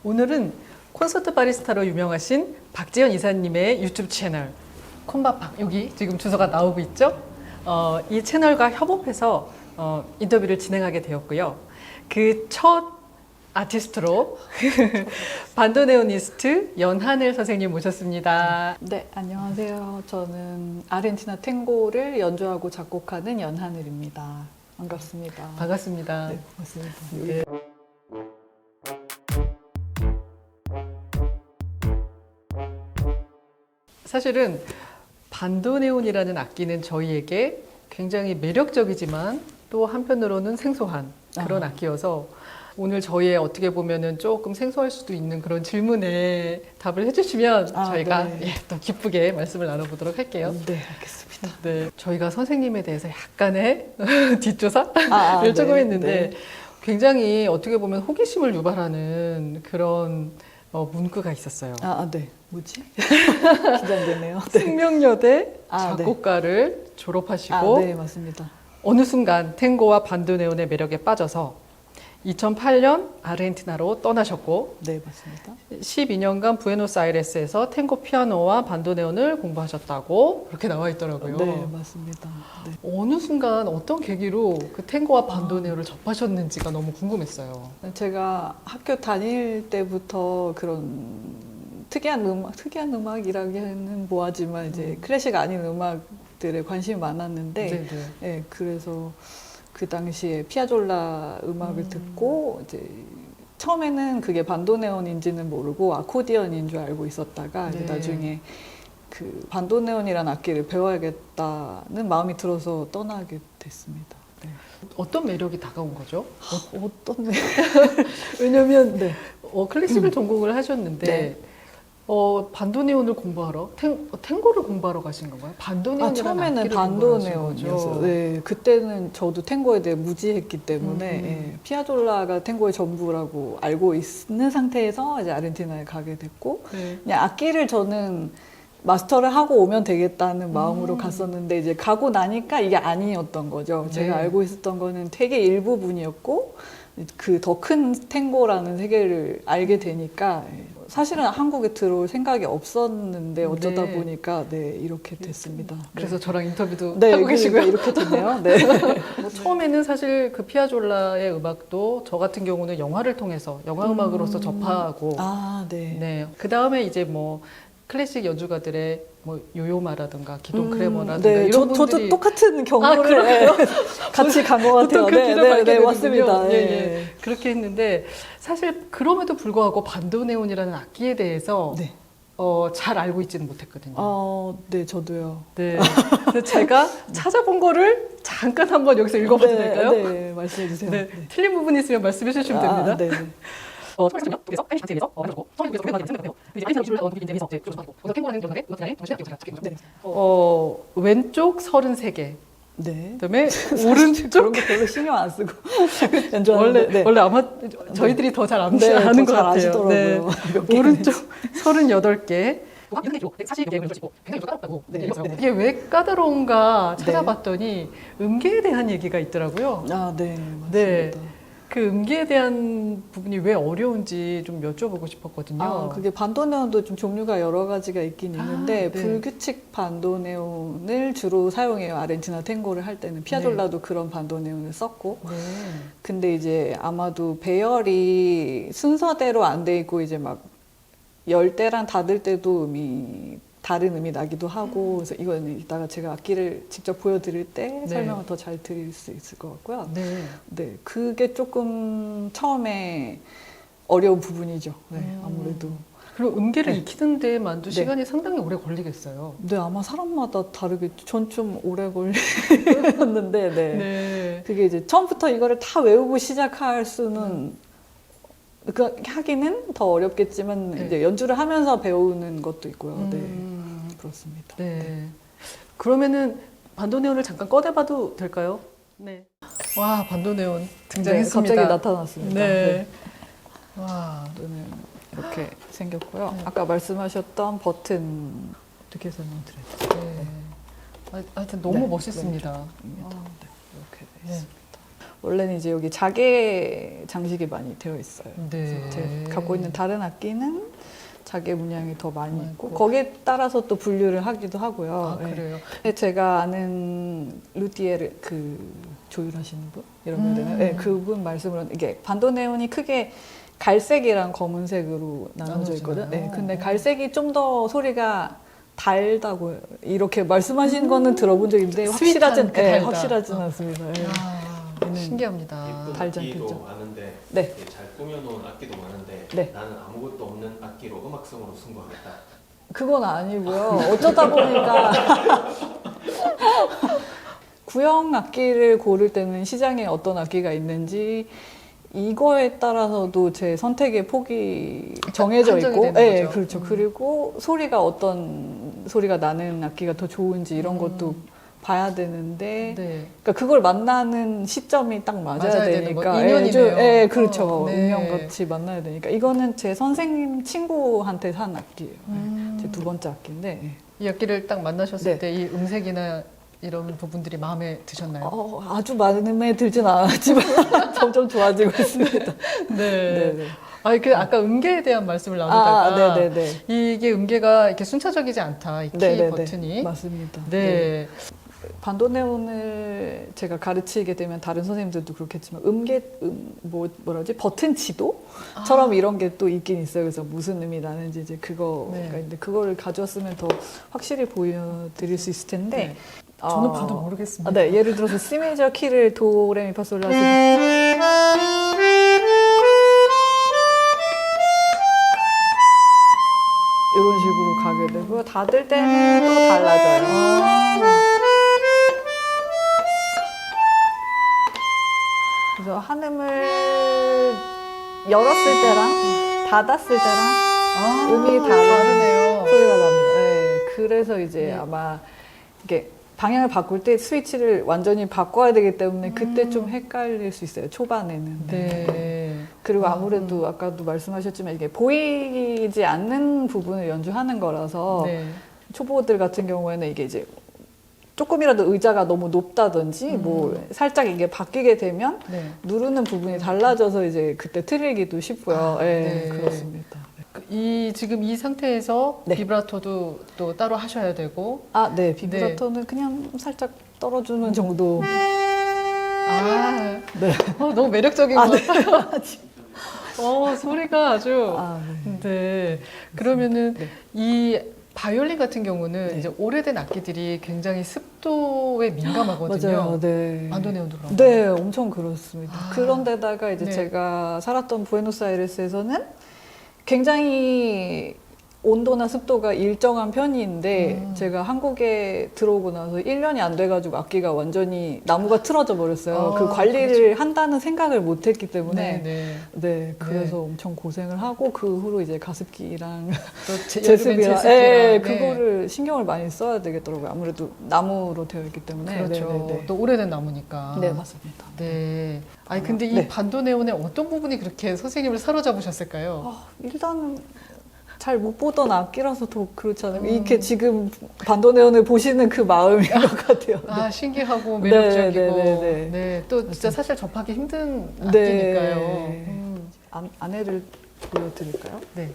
오늘은 콘서트 바리스타로 유명하신 박지연 이사님의 유튜브 채널 콘바팡, 여기 지금 주소가 나오고 있죠? 이 채널과 협업해서 인터뷰를 진행하게 되었고요. 그 첫 아티스트로 반도네오니스트 연하늘 선생님 모셨습니다. 네, 안녕하세요. 저는 아르헨티나 탱고를 연주하고 작곡하는 연하늘입니다. 반갑습니다. 반갑습니다. 네, 반갑습니다. 네. 사실은 반도네온이라는 악기는 저희에게 굉장히 매력적이지만 또 한편으로는 생소한 그런 악기여서 오늘 저희의 어떻게 보면은 조금 생소할 수도 있는 그런 질문에 답을 해주시면 저희가 네. 또 기쁘게 말씀을 나눠보도록 할게요. 네, 알겠습니다. 네, 저희가 선생님에 대해서 약간의 뒷조사를 조금 했는데 네. 굉장히 어떻게 보면 호기심을 유발하는 그런 문구가 있었어요. 네. 뭐지? 긴장되네요. 네. 숙명여대 네. 작곡가를 졸업하시고 네, 맞습니다. 어느 순간 탱고와 반도네온의 매력에 빠져서 2008년 아르헨티나로 떠나셨고 네, 맞습니다. 12년간 부에노스아이레스에서 탱고 피아노와 반도네온을 공부하셨다고 그렇게 나와 있더라고요. 네, 맞습니다. 네. 어느 순간 어떤 계기로 그 탱고와 반도네온을 접하셨는지가 너무 궁금했어요. 제가 학교 다닐 때부터 그런 특이한 음악이라기는 뭐하지만 이제 클래식 아닌 음악들에 관심이 많았는데, 네네. 네, 그래서 그 당시에 피아졸라 음악을 듣고 이제 처음에는 그게 반도네온인지는 모르고 아코디언인 줄 알고 있었다가 이제 네. 나중에 그 반도네온이라는 악기를 배워야겠다는 마음이 들어서 떠나게 됐습니다. 네. 어떤 매력이 다가온 거죠? 어떤 왜냐면 네. 클래식을 전공을 하셨는데 네. 반도네온을 공부하러 탱고를 공부하러 가신 건가요? 반도네온이라는 처음에는 악기를 반도네온이었어요. 공부하신 거죠? 네, 그때는 저도 탱고에 대해 무지했기 때문에 예, 피아졸라가 탱고의 전부라고 알고 있는 상태에서 이제 아르헨티나에 가게 됐고 네. 그냥 악기를 저는 마스터를 하고 오면 되겠다는 마음으로 갔었는데 이제 가고 나니까 이게 아니었던 거죠. 네. 제가 알고 있었던 거는 되게 일부분이었고 그 더 큰 탱고라는 세계를 알게 되니까 사실은 한국에 들어올 생각이 없었는데 어쩌다 네. 보니까 네, 이렇게 됐습니다. 그래서 저랑 인터뷰도 네, 하고 계시고요. 이렇게 됐네요. 네. 처음에는 사실 그 피아졸라의 음악도 저 같은 경우는 영화를 통해서 영화 음악으로서 접하고 네. 네. 그 다음에 이제 뭐 클래식 연주가들의 뭐 요요마라든가 기동 크레머라든가 네, 이런 저도 분들이 똑같은 경로를 같이 간 것 같아요. 보통 그 길을 밟게 네, 되는군요. 맞습니다. 예, 예. 그렇게 했는데 사실 그럼에도 불구하고 반도네온이라는 악기에 대해서 네. 잘 알고 있지는 못했거든요. 네, 저도요. 네. 그래서 제가 찾아본 거를 잠깐 한번 여기서 읽어봐도 될까요? 네, 말씀해 주세요. 네. 틀린 부분이 있으면 말씀해 주시면 됩니다. 네. 독에서 아이시 단체에서 그래서 성인국에서 오랜만에 생각해요. 이제 아이시 기술을 분이 대해서 이제 교수 받고 그래서 탱고라는 연락에 음악단에 정시에 합격을 네. 왼쪽 33개. 네. 그다음에 그런 오른쪽 거 별로 신경 안 쓰고 연주하는데 원래 아마 저희들이 더 잘 아는 것 잘 같아요. 아시더라고요. 네. 몇 개나 오른쪽 38개. 사실 이게 굉장히 까다롭다고. 네. 이게 왜 까다로운가 찾아봤더니 음계에 대한 얘기가 있더라고요. 네, 맞습니다. 네. 그 음계에 대한 부분이 왜 어려운지 좀 여쭤보고 싶었거든요. 그게 반도네온도 좀 종류가 여러 가지가 있긴 있는데 네. 불규칙 반도네온을 주로 사용해요. 아르헨티나 탱고를 할 때는 피아졸라도 그런 반도네온을 썼고 네. 근데 이제 아마도 배열이 순서대로 안 돼 있고 이제 막 열 때랑 닫을 때도 다른 음이 나기도 하고 그래서 이거는 이따가 제가 악기를 직접 보여드릴 때 설명을 더 잘 드릴 수 있을 것 같고요. 네. 네, 그게 조금 처음에 어려운 부분이죠. 네, 아무래도. 그리고 음계를 네. 익히는 데만도 네. 시간이 상당히 오래 걸리겠어요. 네, 아마 사람마다 다르겠죠. 전 좀 오래 걸렸는데, 네. 네. 그게 이제 처음부터 이거를 다 외우고 시작할 수는 하기는 더 어렵겠지만 네. 이제 연주를 하면서 배우는 것도 있고요. 네, 그렇습니다. 네. 그러면은 반도네온을 잠깐 꺼내봐도 될까요? 네. 와, 반도네온 등장했습니다. 갑자기 나타났습니다. 네. 와. 저는 이렇게 생겼고요. 네. 아까 말씀하셨던 버튼 어떻게 설명드려야 되죠? 네. 하여튼 너무 네. 멋있습니다. 이렇게 돼 네. 있습니다. 원래는 이제 여기 자개 장식이 많이 되어 있어요. 네. 그래서 제가 갖고 있는 다른 악기는 자개 문양이 더 많이 있고 많고. 거기에 따라서 또 분류를 하기도 하고요. 아, 네. 그래요? 근데 제가 아는 루티에르 그 조율하시는 분 이러면 되나요? 네, 그분 말씀으로는 이게 반도네온이 크게 갈색이랑 검은색으로 나눠져 있거든요. 네, 근데 갈색이 좀 더 소리가 달다고 이렇게 말씀하신 거는 들어본 적이 있는데 확실하진 스윗한 그 달다. 확실하진 않습니다. 네. 아, 얘는 신기합니다. 예쁜 달지 악기도 않겠죠? 많은데 네. 이렇게 잘 꾸며놓은 악기도 많은데 네. 나는 아무것도 없는 악기로 음악성으로 승부하겠다. 그건 아니고요. 어쩌다 보니까 구형 악기를 고를 때는 시장에 어떤 악기가 있는지 이거에 따라서도 제 선택의 폭이 정해져 한정이 있고, 되는 네, 거죠. 그렇죠. 그리고 소리가 어떤 소리가 나는 악기가 더 좋은지 이런 것도 봐야 되는데, 네. 그러니까 그걸 만나는 시점이 딱 맞아야 맞아야 되는 되니까, 뭐 인연이네요. 예, 그렇죠. 네. 운명같이 만나야 되니까 이거는 제 선생님 친구한테 산 악기예요. 제 두 번째 악기인데. 이 악기를 딱 만나셨을 네. 때 이 음색이나 이런 부분들이 마음에 드셨나요? 아주 마음에 들진 않았지만 점점 좋아지고 있습니다. 네. 네. 아, 그 아까 음계에 대한 말씀을 나누다가 네네네. 이게 음계가 이렇게 순차적이지 않다. 이 키 네네네. 버튼이. 맞습니다. 네. 반도네온을 제가 가르치게 되면 다른 선생님들도 그렇겠지만 뭐라지 버튼 지도처럼 이런 게 또 있긴 있어요. 그래서 무슨 의미 나는지 이제 그거가 네. 있는데 그거를 가져왔으면 더 확실히 보여드릴 수 있을 텐데 네. 저는 봐도 모르겠습니다. 네, 예를 들어서 C 메이저 키를 도레미파솔라 하시고 이런 식으로 가게 되고 닫을 때는 또 달라져요. 그래서 한음을 열었을 때랑 닫았을 때랑 음이 다르네요. 소리가 납니다. 네, 그래서 이제 네. 아마 이게 방향을 바꿀 때 스위치를 완전히 바꿔야 되기 때문에 그때 좀 헷갈릴 수 있어요. 초반에는. 네. 그리고 아무래도 아까도 말씀하셨지만 이게 보이지 않는 부분을 연주하는 거라서 네. 초보들 같은 경우에는 이게 이제 조금이라도 의자가 너무 높다든지 뭐 살짝 이게 바뀌게 되면 네. 누르는 부분이 달라져서 이제 그때 틀리기도 쉽고요. 아, 네, 네. 그렇습니다. 지금 이 상태에서 네. 비브라토도 또 따로 하셔야 되고. 아, 네. 비브라토는 그냥 살짝 떨어주는 정도. 아, 네. 너무 매력적인 것 같아요. 소리가 아주. 아, 네. 네. 그러면은 네. 이 바이올린 같은 경우는 네. 이제 오래된 악기들이 굉장히 습도에 민감하거든요. 맞아요. 네. 반도네온도 그런가요? 네, 엄청 그렇습니다. 아. 그런데다가 이제 네. 제가 살았던 부에노스아이레스에서는 굉장히 온도나 습도가 일정한 편인데 제가 한국에 들어오고 나서 1년이 안 돼가지고 악기가 완전히 나무가 틀어져 버렸어요. 그 관리를 한다는 생각을 못 했기 때문에 네, 네. 네, 그래서 엄청 고생을 하고 그 후로 이제 가습기랑 또 제습이랑 제습기랑. 네, 네. 그거를 신경을 많이 써야 되겠더라고요. 아무래도 나무로 되어 있기 때문에. 그렇죠. 네, 네, 또 오래된 나무니까. 네. 네, 맞습니다. 네. 아니 근데 이 네. 반도네온의 어떤 부분이 그렇게 선생님을 사로잡으셨을까요? 일단은 잘 못 보던 악기라서 더 그렇잖아요. 이렇게 지금 반도네온을 보시는 그 마음인 것 같아요. 아, 신기하고 매력적이고. 네. 또 진짜 사실 접하기 힘든 네. 악기니까요. 안에를 보여드릴까요? 네.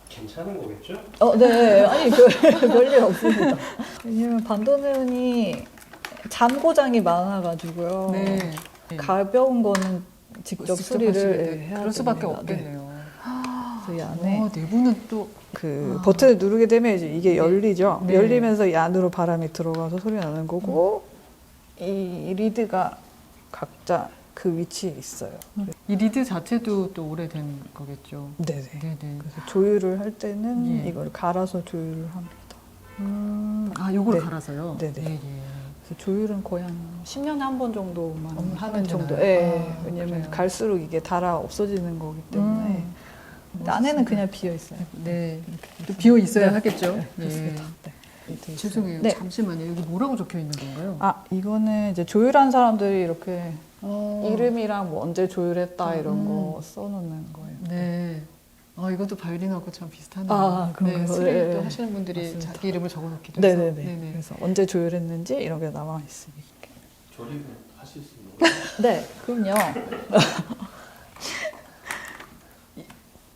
괜찮은 거겠죠? 네. 아니, 별일 없습니다. 왜냐면 반도네온이 잔고장이 많아가지고요. 네. 가벼운 거는 직접 직접 수리를 하시면 돼. 해야 그럴 수밖에 됩니다. 없겠네요. 네. 이 안에 내부는 또 그 버튼을 누르게 되면 이제 이게 열리죠. 네. 열리면서 이 안으로 바람이 들어가서 소리 나는 거고 이 리드가 각자 그 위치에 있어요. 이 리드 자체도 또 오래된 거겠죠. 네네. 네네. 그래서 조율을 할 때는 예. 이걸 갈아서 조율을 합니다. 요걸 네. 갈아서요? 네네. 예, 예. 그래서 조율은 거의 한 10년에 한 번 정도만 하면 하는 정도. 되나요? 예. 아, 왜냐면 그래요. 갈수록 이게 달아 없어지는 거기 때문에. 근데 안에는 그냥 비어 있어요. 네. 또 비어 있어야 네. 하겠죠. 네, 그렇습니다. 네. 예. 죄송해요. 네. 잠시만요. 여기 뭐라고 적혀 있는 건가요? 아, 이거는 이제 조율한 사람들이 이렇게 어. 이름이랑 뭐 언제 조율했다 이런 거 써놓는 거예요. 네. 이것도 바이올린하고 참 비슷하네요. 아, 그런가요? 네, 수리도 네. 하시는 분들이 맞습니다. 자기 이름을 적어놓기도 해서. 네네네. 그래서 언제 조율했는지 이런 게 남아 있으니까. 조립은 하실 수 있는 거예요? 네, 그럼요.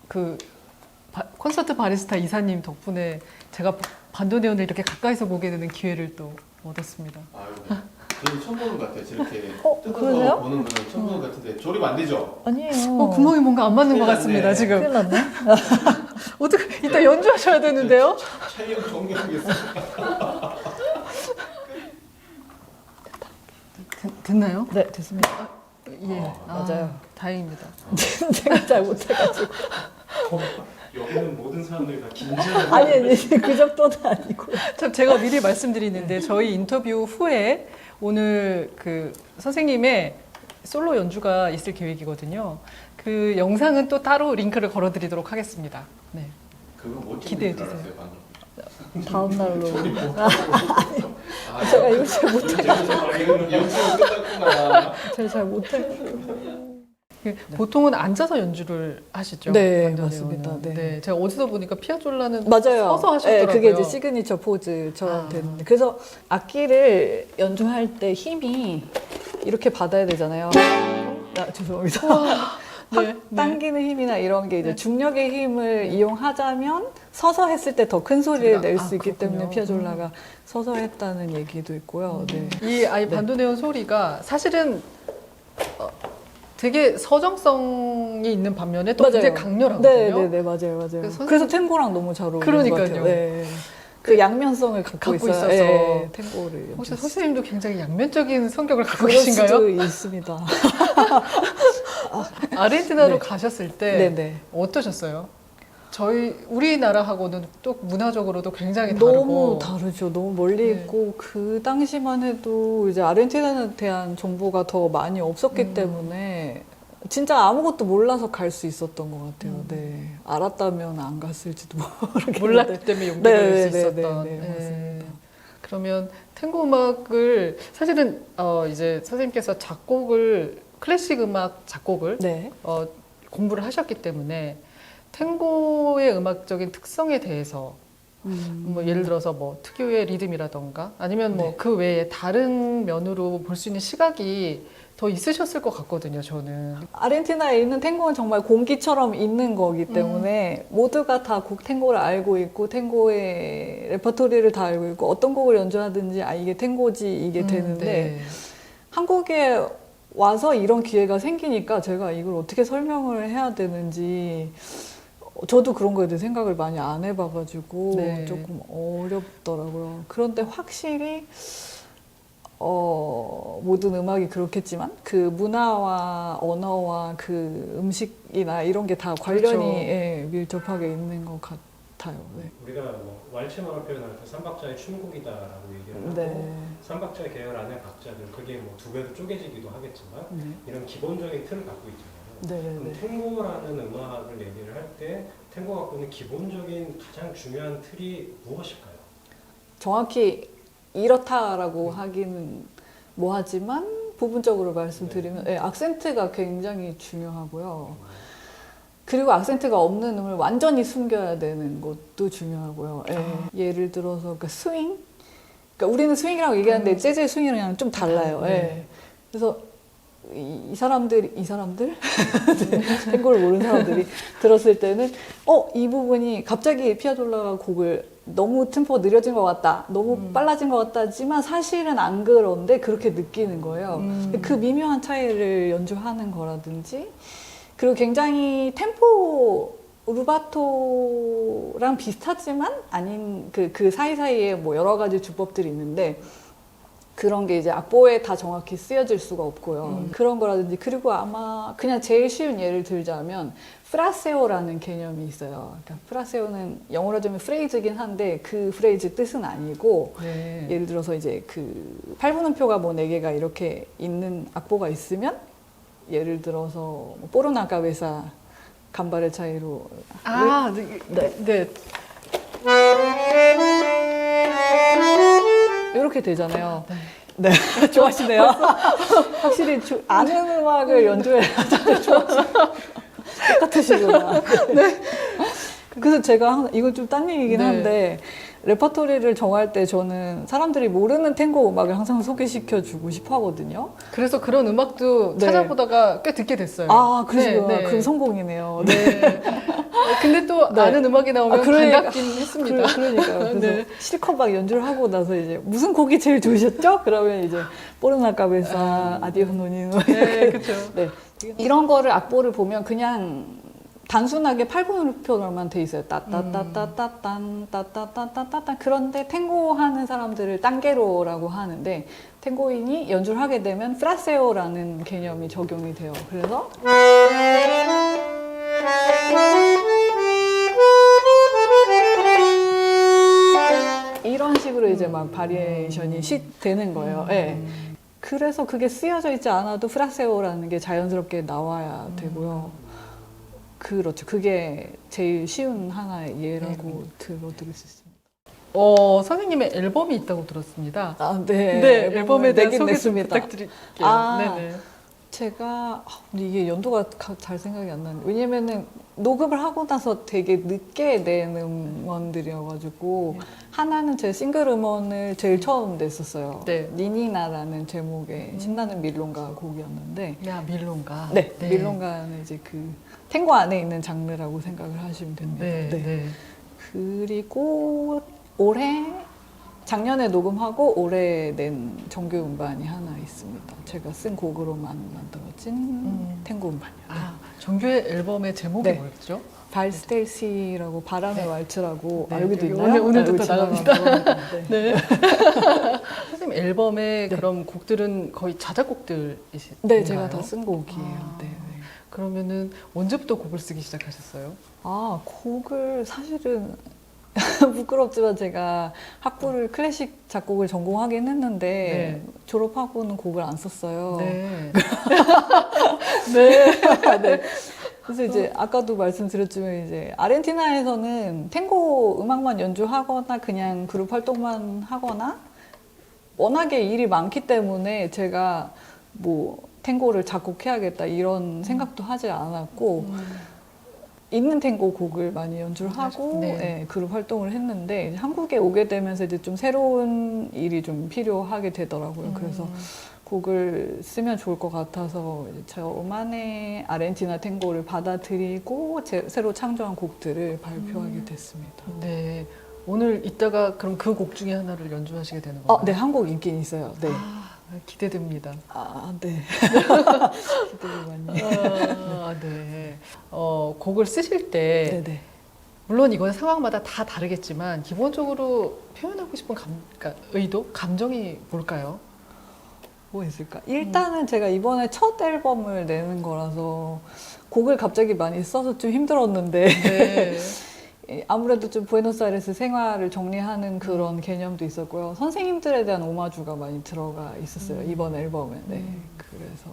그 콘서트 바리스타 이사님 덕분에 제가 반도네온을 이렇게 가까이서 보게 되는 기회를 또 얻었습니다. 아유, 저는 처음 보는 것 같아요. 저렇게 뜯어서 그러세요? 보는 거는 처음 보는 것 같은데 조립 안 되죠? 아니에요. 구멍이 뭔가 안 맞는 것 큰일 같습니다, 났네. 지금. 큰일 났네. 어떻게, 이따 연주하셔야 되는데요? 촬영 종료하겠습니다. 됐나요? 네, 됐습니다. 예. 맞아요. 다행입니다. 제가 잘 못해가지고. 여기는 모든 사람들이 다 긴장을 아니, 그 정도는 아니고. 참 제가 미리 말씀드리는데 저희 인터뷰 후에 오늘 그 선생님의 솔로 연주가 있을 계획이거든요. 그 영상은 또 따로 링크를 걸어드리도록 하겠습니다. 네. 그거 못 기대해 찍는 줄 주세요. 알았어요, 방금. 다음 날로. 조립 못 아, 제가 이거 잘 이거는 연습을 끝났구나. 제가 잘 못해가지고. 보통은 앉아서 연주를 하시죠? 네, 반도네온은. 맞습니다. 네. 제가 어디서 보니까 피아졸라는 맞아요. 서서 하셨더라고요. 네, 그게 이제 시그니처 포즈 저한테는. 그래서 악기를 연주할 때 힘이 이렇게 받아야 되잖아요. 아, 죄송합니다. 네, 당기는 힘이나 이런 게 이제 중력의 힘을 이용하자면 서서 했을 때 더 큰 소리를 낼 수 있기 그렇군요. 때문에 피아졸라가 서서 했다는 얘기도 있고요. 네. 이 아이 반도네온 소리가 사실은 되게 서정성이 있는 반면에 또 굉장히 강렬하거든요. 네, 맞아요. 그래서 그래서 탱고랑 너무 잘 어울리는 그러니까요. 것 같아요. 네. 그 양면성을 갖고 있어서. 네, 탱고를. 혹시 선생님도 굉장히 양면적인 성격을 갖고 그럴 계신가요? 수도 있습니다. 아르헨티나로 네. 가셨을 때 네네. 어떠셨어요? 우리나라하고는 또 문화적으로도 굉장히 다르고 너무 다르죠. 너무 멀리 네. 있고 그 당시만 해도 이제 아르헨티나에 대한 정보가 더 많이 없었기 때문에 진짜 아무것도 몰라서 갈 수 있었던 것 같아요. 네. 알았다면 안 갔을지도 모르겠는데. 몰랐기 때문에 용기를 네, 낼 수 네, 있었던. 네, 네, 맞습니다. 그러면 탱고 음악을 사실은 이제 선생님께서 클래식 음악 작곡을 네. 공부를 하셨기 때문에 탱고의 음악적인 특성에 대해서 뭐 예를 들어서 뭐 특유의 리듬이라던가 아니면 뭐 그 외에 다른 면으로 볼 수 있는 시각이 더 있으셨을 것 같거든요, 저는. 아르헨티나에 있는 탱고는 정말 공기처럼 있는 거기 때문에 모두가 다 탱고를 알고 있고 탱고의 레퍼토리를 다 알고 있고 어떤 곡을 연주하든지 이게 탱고지 이게 되는데 네. 한국에 와서 이런 기회가 생기니까 제가 이걸 어떻게 설명을 해야 되는지 저도 그런 거에 대해 생각을 많이 안 해봐가지고 네. 조금 어렵더라고요. 그런데 확실히 모든 음악이 그렇겠지만 그 문화와 언어와 그 음식이나 이런 게 다 관련이 그렇죠. 예, 밀접하게 있는 것 같아요. 네. 우리가 뭐 왈츠만을 표현할 때 삼박자의 춤곡이다라고 얘기를 하고 네. 삼박자의 계열 안에 박자들 그게 뭐 두 배로 쪼개지기도 하겠지만 이런 기본적인 틀을 갖고 있잖아요. 그럼 네. 탱고라는 음악을 얘기를 할 때 탱고가 갖고 있는 기본적인 가장 중요한 틀이 무엇일까요? 정확히 이렇다라고 하기는 뭐하지만 부분적으로 말씀드리면 예, 악센트가 굉장히 중요하고요. 그리고 악센트가 없는 음을 완전히 숨겨야 되는 것도 중요하고요. 예, 예를 들어서 그러니까 스윙. 그러니까 우리는 스윙이라고 얘기하는데 재즈의 스윙이랑 좀 달라요. 예. 그래서 이 사람들 탱고를 모르는 사람들이 들었을 때는 이 부분이 갑자기 피아졸라가 곡을 너무 템포가 느려진 것 같다, 너무 빨라진 것 같다지만 사실은 안 그런데 그렇게 느끼는 거예요. 그 미묘한 차이를 연주하는 거라든지 그리고 굉장히 템포 루바토랑 비슷하지만 아닌 그 사이사이에 뭐 여러 가지 주법들이 있는데 그런 게 이제 악보에 다 정확히 쓰여질 수가 없고요. 그런 거라든지 그리고 아마 그냥 제일 쉬운 예를 들자면 프라세오라는 개념이 있어요. 그러니까 프라세오는 영어로 하자면 프레이즈긴 한데 그 프레이즈 뜻은 아니고 네. 예를 들어서 이제 그 8분음표가 뭐 4개가 이렇게 있는 악보가 있으면 예를 들어서 뭐 포르나카베사 간발의 차이로 네. 이렇게 되잖아요. 네, 좋아하시네요. 확실히 아는 음악을 연주해야 똑같으시구나. 네. 그래서 제가 항상 이건 좀 딴 얘기긴 네. 한데 레퍼토리를 정할 때 저는 사람들이 모르는 탱고 음악을 항상 소개시켜 주고 싶어 하거든요. 그래서 그런 음악도 네. 찾아보다가 꽤 듣게 됐어요. 아, 그러시구나. 네, 네. 그럼 성공이네요. 네. 근데 또 네. 아는 음악이 나오면 아, 그러니까. 반갑긴 했습니다. 그러니까요. 그래서 네. 실컷 막 연주를 하고 나서 이제 무슨 곡이 제일 좋으셨죠? 그러면 이제 뽀르나 까베사, 아디오 노니노. 네, 그렇죠. 네. 이런 거를 악보를 보면 그냥 단순하게 8분음표로만 돼 있어요. 따따따따따딴 따따따따따딴. 그런데 탱고 하는 사람들을 단게로라고 하는데 탱고인이 연주를 하게 되면 프라세오라는 개념이 적용이 돼요. 그래서 이런 식으로 이제 막 바리에이션이 되는 거예요. 네. 그래서 그게 쓰여져 있지 않아도 프라세오라는 게 자연스럽게 나와야 되고요. 그렇죠. 그게 제일 쉬운 하나의 예라고 들어드릴 수 있습니다. 선생님의 앨범이 있다고 들었습니다. 아, 네. 네, 앨범에 대한 내긴 소개 좀 냈습니다. 부탁드릴게요. 아. 네네. 제가 근데 이게 연도가 잘 생각이 안 나는데 왜냐면은 녹음을 하고 나서 되게 늦게 낸 음원들이어가지고 하나는 제 싱글 음원을 제일 처음 냈었어요. 네. 니니나라는 제목의 신나는 밀론가 곡이었는데 야, 밀론가. 네, 밀론가는 이제 그 탱고 안에 있는 장르라고 생각을 하시면 됩니다. 네, 네. 그리고 작년에 녹음하고 올해 낸 정규 음반이 하나 있습니다. 제가 쓴 곡으로만 만들어진 탱고 음반이요. 아, 정규의 앨범의 제목이 네. 뭐였죠? 발스텔시라고 바람의 왈츠라고 네, 여기도 여기 있나요? 오늘부터 여기 나갑니다. 지나가고. 네. 네. 선생님 앨범의 그런 곡들은 거의 자작곡들이신가요? 네, 제가 다 쓴 곡이에요. 아. 네, 네. 그러면은 언제부터 곡을 쓰기 시작하셨어요? 아, 곡을 사실은 부끄럽지만 제가 학부를 클래식 작곡을 전공하긴 했는데 네. 졸업하고는 곡을 안 썼어요. 네. 네. 그래서 이제 아까도 말씀드렸지만 이제 아르헨티나에서는 탱고 음악만 연주하거나 그냥 그룹 활동만 하거나 워낙에 일이 많기 때문에 제가 뭐 탱고를 작곡해야겠다 이런 생각도 하지 않았고 있는 탱고 곡을 많이 연주를 하고 네. 네, 그룹 활동을 했는데 이제 한국에 오게 되면서 이제 좀 새로운 일이 좀 필요하게 되더라고요. 그래서 곡을 쓰면 좋을 것 같아서 이제 저만의 아르헨티나 탱고를 받아들이고 새로 창조한 곡들을 발표하게 됐습니다. 네. 오늘 이따가 그럼 그 곡 중에 하나를 연주하시게 되는 건가요? 네, 한 곡 있긴 있어요. 네. 기대됩니다. 네. 기대를 많이. 네. 곡을 쓰실 때 네네. 물론 이건 상황마다 다 다르겠지만 기본적으로 표현하고 싶은 그러니까 의도, 감정이 뭘까요? 뭐 있을까? 일단은 제가 이번에 첫 앨범을 내는 거라서 곡을 갑자기 많이 써서 좀 힘들었는데 네. 아무래도 좀 부에노스아이레스 생활을 정리하는 그런 개념도 있었고요. 선생님들에 대한 오마주가 많이 들어가 있었어요. 이번 앨범에. 네. 그래서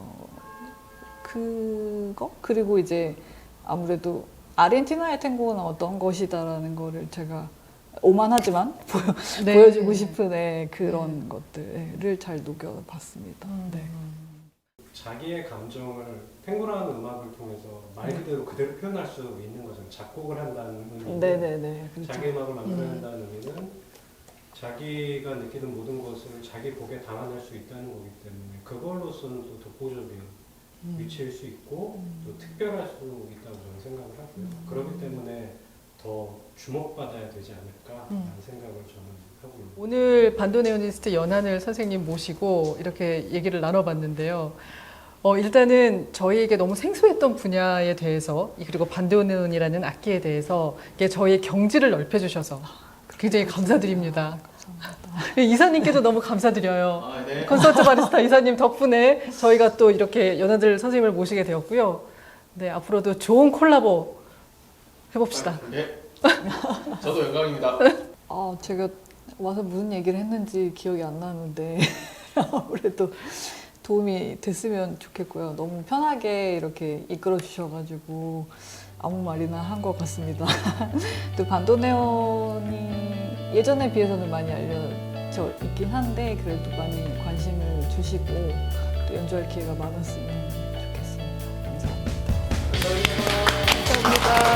그거? 그리고 이제 아무래도 아르헨티나의 탱고는 어떤 것이다라는 거를 제가 오만하지만 네. 보여주고 싶은 그런 것들을 잘 녹여봤습니다. 네. 자기의 감정을 탱고라는 음악을 통해서 말 그대로 표현할 수 있는 거잖아요. 작곡을 한다는 의미는 네네네. 그렇죠. 자기 음악을 만들어낸다는 의미는 자기가 느끼는 모든 것을 자기 곡에 담아낼 수 있다는 거기 때문에 그걸로서는 또 독보적인 위치일 수 있고 또 특별할 수 있다고 저는 생각을 하고요. 그렇기 때문에 더 주목받아야 되지 않을까라는 생각을 저는 하고 있습니다. 오늘 반도네오니스트 연한을 선생님 모시고 이렇게 얘기를 나눠봤는데요. 일단은 저희에게 너무 생소했던 분야에 대해서 그리고 반도네온이라는 악기에 대해서 이게 저희의 경지를 넓혀주셔서 굉장히 감사드립니다. 이사님께도 너무 감사드려요. 네. 콘서트 바리스타 이사님 덕분에 저희가 또 이렇게 연하들 선생님을 모시게 되었고요. 네, 앞으로도 좋은 콜라보 해봅시다. 네. 저도 영광입니다. 제가 와서 무슨 얘기를 했는지 기억이 안 나는데 아무래도 도움이 됐으면 좋겠고요. 너무 편하게 이렇게 이끌어 주셔가지고 아무 말이나 한 것 같습니다. 또 반도네온이 예전에 비해서는 많이 알려져 있긴 한데 그래도 많이 관심을 주시고 또 연주할 기회가 많았으면 좋겠습니다. 감사합니다. 감사합니다.